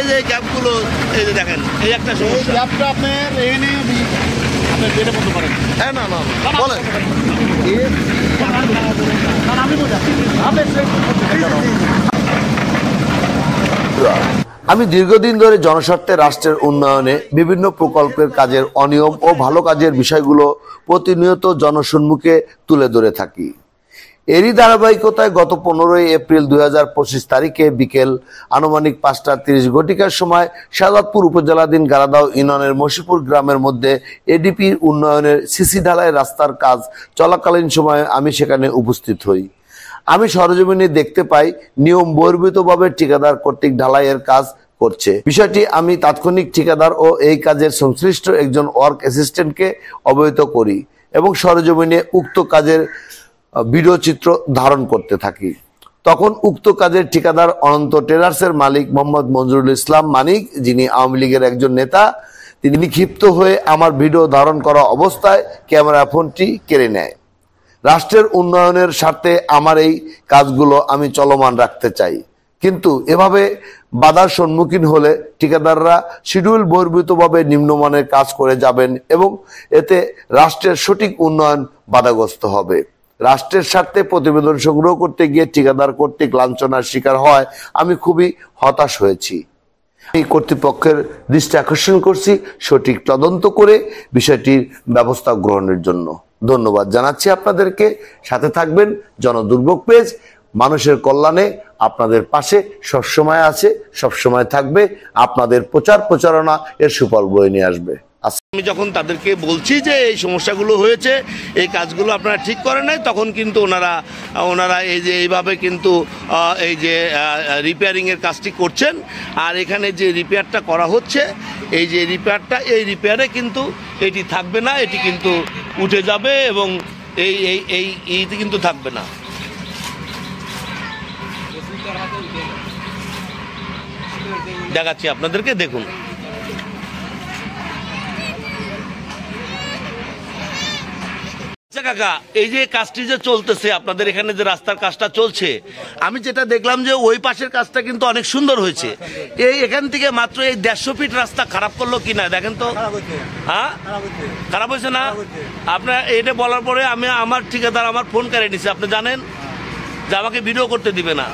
এই যে গ্যাপগুলো এই যে দেখেন এই একটা সমস্যা গ্যাপটা আপনার এখানে আপনি বেড়ে বলতে পারেন। হ্যাঁ না না বলেন আমি দীর্ঘদিন ধরে জনস্বার্থে রাষ্ট্রের উন্নয়নে বিভিন্ন প্রকল্পের কাজের অনিয়ম ও ভালো কাজের বিষয়গুলো প্রতিনিয়ত জনসম্মুখে তুলে ধরে থাকি। এরই ধারাবাহিকতায় গত 15 এপ্রিল 2025 তারিখে বিকেল আনুমানিক 5:30 সময় শাহজাদপুর উপজেলাধীন গারাদাও ইউনিয়নের মশিপুর গ্রামের মধ্যে এডিপির উন্নয়নের সিসি ঢালাই রাস্তার কাজ চলাকালীন সময়ে আমি সেখানে উপস্থিত হই। আমি সরজমিনে দেখতে পাই নিয়ম বহির্ভূতভাবে ঠিকাদার কর্তৃক ঢালাইয়ের কাজ করছে। বিষয়টি আমি তাৎক্ষণিক ঠিকাদার ও এই কাজের সংশ্লিষ্ট একজন ওয়ার্ক অ্যাসিস্ট্যান্টকে অবহিত করি এবং সরজমিনে উক্ত কাজের ভিডিও চিত্র ধারণ করতে থাকি। তখন উক্ত কাজের ঠিকাদার অনন্ত ট্রেডার্সের মালিক মোহাম্মদ মঞ্জুরুল ইসলাম মানিক, যিনি আওয়ামী লীগের একজন নেতা, তিনি ক্ষিপ্ত হয়ে আমার ভিডিও ধারণ করা অবস্থায় ক্যামেরা ফোনটি কেড়ে নেয়। রাষ্ট্রের উন্নয়নের স্বার্থে আমার এই কাজগুলো আমি চলমান রাখতে চাই, কিন্তু এভাবে বাধার সম্মুখীন হলে ঠিকাদাররা শিডিউল বহির্ভূতভাবে নিম্নমানের কাজ করে যাবেন এবং এতে রাষ্ট্রের সঠিক উন্নয়ন বাধাগ্রস্ত হবে। রাষ্ট্রের স্বার্থে প্রতিবেদন সংগ্রহ করতে গিয়ে ঠিকাদার কর্তৃক লাঞ্ছনার শিকার হয় আমি খুবই হতাশ হয়েছি। আমি কর্তৃপক্ষের দৃষ্টি আকর্ষণ করছি সঠিক তদন্ত করে বিষয়টির ব্যবস্থা গ্রহণের জন্য। ধন্যবাদ জানাচ্ছি আপনাদেরকে। সাথে থাকবেন জনদুর্ভোগ পেজ। মানুষের কল্যাণে আপনাদের পাশে সবসময় আছে, সবসময় থাকবে। আপনাদের প্রচার প্রচারণা এর সুফল বয়ে নিয়ে আসবে। আমি যখন তাদেরকে বলছি যে এই সমস্যাগুলো হয়েছে, এই কাজগুলো আপনারা ঠিক করেন নাই, তখন কিন্তু ওনারা এই যে এইভাবে কিন্তু এই যে রিপেয়ারিংয়ের কাজটি করছেন। আর এখানে যে রিপেয়ারটা করা হচ্ছে, এই যে রিপেয়ারটা, এই রিপেয়ারে কিন্তু এটি থাকবে না, এটি কিন্তু উঠে যাবে এবং এইটি কিন্তু থাকবে না। দেখাচ্ছি আপনাদেরকে, দেখুন। কাকা, এই যে কাজটি যে চলতেছে আপনাদের এখানে, যে রাস্তার কাজটা চলছে, আমি যেটা দেখলাম যে ওই পাশের কাজটা কিন্তু অনেক সুন্দর হয়েছে। এই এখান থেকে মাত্র এই 150 ফিট রাস্তা খারাপ করলো কিনা দেখেন তো। হ্যাঁ, খারাপ হয়েছে না? আপনার এটা বলার পরে আমি আমার ঠিকাদার আমার ফোন কেড়ে নিছে, আপনি জানেন যে আমাকে ভিডিও করতে দিবে না।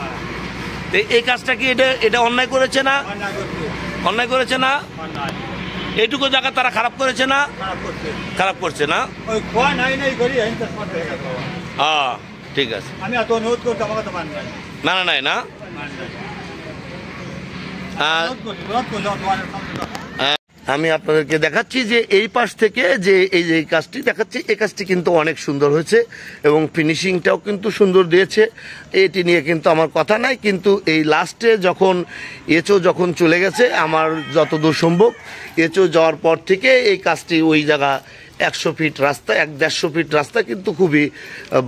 এই কাজটা কি এটা অন্যায় করেছে না? অন্যায় করেছে না? এইটুকু জায়গা তারা খারাপ করেছে না? খারাপ করছে না? হ্যাঁ, ঠিক আছে। না না নাই না, আমি আপনাদেরকে দেখাচ্ছি যে এই পাশ থেকে যে এই যে কাজটি দেখাচ্ছি, এই কাজটি কিন্তু অনেক সুন্দর হয়েছে এবং ফিনিশিংটাও কিন্তু সুন্দর দিয়েছে। এটি নিয়ে কিন্তু আমার কথা নাই, কিন্তু এই লাস্টে যখন যখন চলে গেছে, আমার যতদূর সম্ভব যাওয়ার পর থেকে এই কাজটি ওই জায়গা 100 ফিট রাস্তা, 150 ফিট রাস্তা কিন্তু খুবই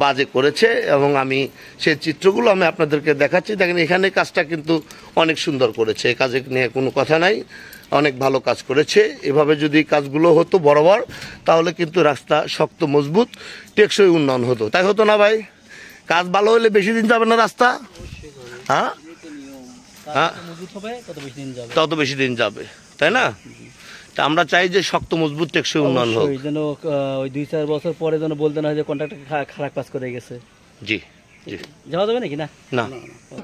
বাজে করেছে এবং আমি সেই চিত্রগুলো আমি আপনাদেরকে দেখাচ্ছি। দেখেন এখানে কাজটা কিন্তু অনেক সুন্দর করেছে, এই কাজে নিয়ে কোনো কথা নাই, অনেক ভালো কাজ করেছে। এভাবে যদি কাজগুলো হতো বরাবর, তাহলে কিন্তু রাস্তা শক্ত, মজবুত, টেকসই উন্নয়ন হতো। তাই হতো না ভাই? কাজ ভালো হলে বেশি দিন যাবে না রাস্তা? হ্যাঁ হ্যাঁ, তত বেশি দিন যাবে, তাই না? তা আমরা চাই যে শক্ত, মজবুত, টেকসই উন্নয়ন হোক। যেন ওই 2-4 বছর পরে যেন বলতে না যে কন্ট্রাক্টর খারাপ কাজ করে গেছে। জি, যাওয়া যাবে নাকি? না না,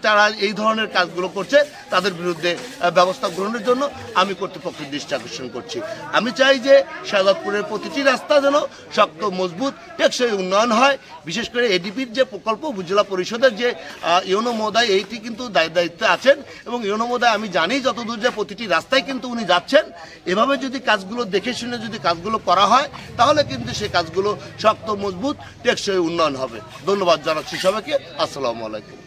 তারা এই ধরনের কাজগুলো করছে, তাদের বিরুদ্ধে ব্যবস্থা গ্রহণের জন্য আমি কর্তৃপক্ষের দৃষ্টি আকর্ষণ করছি। আমি চাই যে শাহজাদপুরের প্রতিটি রাস্তা যেন শক্ত, মজবুত, টেকসই উন্নয়ন হয়। বিশেষ করে এডিপির যে প্রকল্প, উপজেলা পরিষদের যে ইউনো মহোদয় এইটি কিন্তু দায়িত্বে আছেন এবং ইউনো মহোদয় আমি জানি যতদূর যে প্রতিটি রাস্তায় কিন্তু উনি যাচ্ছেন। এভাবে যদি কাজগুলো দেখে শুনে যদি কাজগুলো করা হয়, তাহলে কিন্তু সে কাজগুলো শক্ত, মজবুত, টেকসই উন্নয়ন হবে। ধন্যবাদ জানাচ্ছি সবাইকে। আসসালামু আলাইকুম।